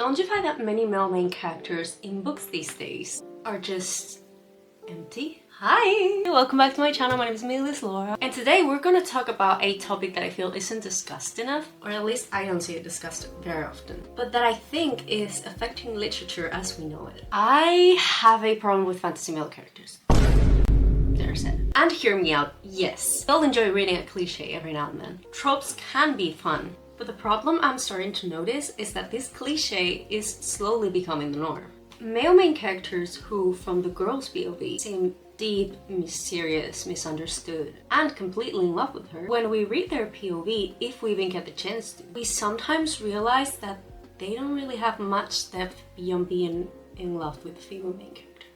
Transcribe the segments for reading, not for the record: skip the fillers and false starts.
Don't you find that many male main characters in books these days are just empty? Hi! Welcome back to my channel, my name is Milis Laura. And today we're gonna talk about a topic that I feel isn't discussed enough, or at least I don't see it discussed very often, but that I think is affecting literature as we know it. I have a problem with fantasy male characters. There's it. And hear me out, yes, I'll enjoy reading a cliche every now and then. Tropes can be fun, but the problem I'm starting to notice is that this cliche is slowly becoming the norm. Male main characters who, from the girl's POV, seem deep, mysterious, misunderstood, and completely in love with her. When we read their POV, if we even get the chance to, we sometimes realize that they don't really have much depth beyond being in love with the female main character.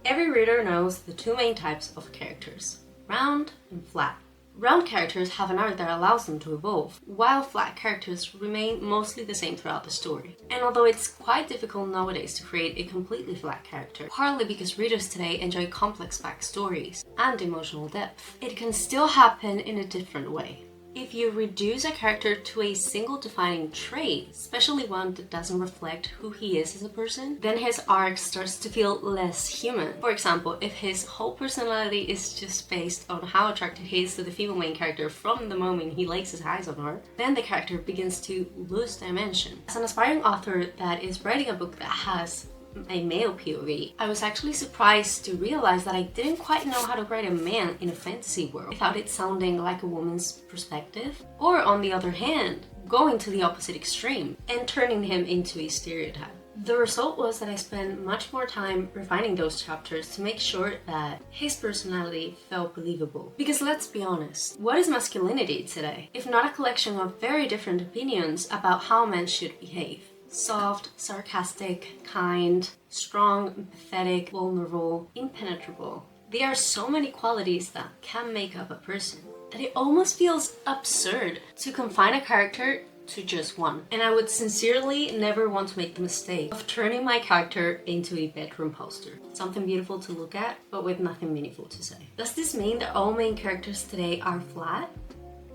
Every reader knows the two main types of characters, round and flat. Round characters have an arc that allows them to evolve, while flat characters remain mostly the same throughout the story. And although it's quite difficult nowadays to create a completely flat character, partly because readers today enjoy complex backstories and emotional depth, it can still happen in a different way. If you reduce a character to a single defining trait, especially one that doesn't reflect who he is as a person, then his arc starts to feel less human. For example, if his whole personality is just based on how attracted he is to the female main character from the moment he lays his eyes on her, then the character begins to lose dimension. As an aspiring author that is writing a book that has a male POV, I was actually surprised to realize that I didn't quite know how to write a man in a fantasy world without it sounding like a woman's perspective, or on the other hand, going to the opposite extreme and turning him into a stereotype. The result was that I spent much more time refining those chapters to make sure that his personality felt believable. Because let's be honest, what is masculinity today, if not a collection of very different opinions about how men should behave? Soft, sarcastic, kind, strong, empathetic, vulnerable, impenetrable. There are so many qualities that can make up a person that it almost feels absurd to confine a character to just one. And I would sincerely never want to make the mistake of turning my character into a bedroom poster. Something beautiful to look at, but with nothing meaningful to say. Does this mean that all main characters today are flat?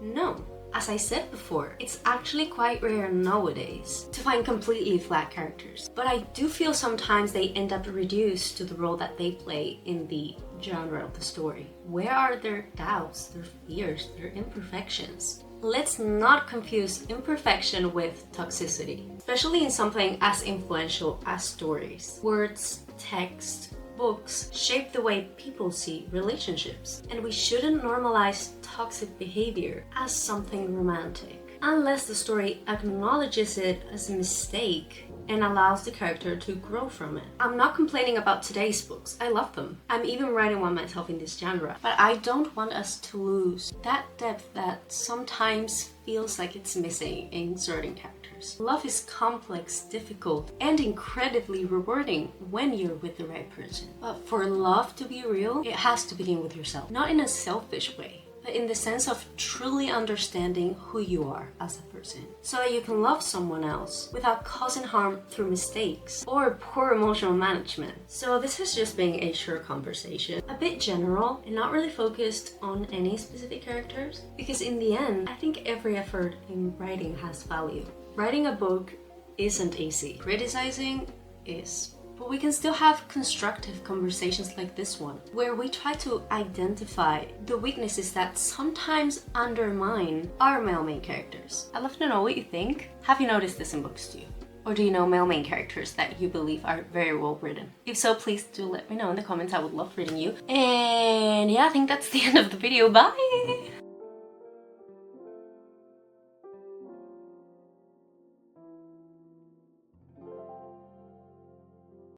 No. As I said before, it's actually quite rare nowadays to find completely flat characters. But I do feel sometimes they end up reduced to the role that they play in the genre of the story. Where are their doubts, their fears, their imperfections? Let's not confuse imperfection with toxicity, especially in something as influential as stories. Words, text, books shape the way people see relationships, and we shouldn't normalize toxic behavior as something romantic unless the story acknowledges it as a mistake and allows the character to grow from it. I'm not complaining about today's books, I love them. I'm even writing one myself in this genre, but I don't want us to lose that depth that sometimes feels like it's missing in certain characters. Love is complex, difficult, and incredibly rewarding when you're with the right person. But for love to be real, it has to begin with yourself. Not in a selfish way, but in the sense of truly understanding who you are as a person, so that you can love someone else without causing harm through mistakes or poor emotional management. So this has just been a short conversation, a bit general and not really focused on any specific characters, because in the end, I think every effort in writing has value. Writing a book isn't easy. Criticizing is. But we can still have constructive conversations like this one, where we try to identify the weaknesses that sometimes undermine our male main characters. I'd love to know what you think. Have you noticed this in books too? Or do you know male main characters that you believe are very well written? If so, please do let me know in the comments. I would love reading you. And yeah, I think that's the end of the video. Bye!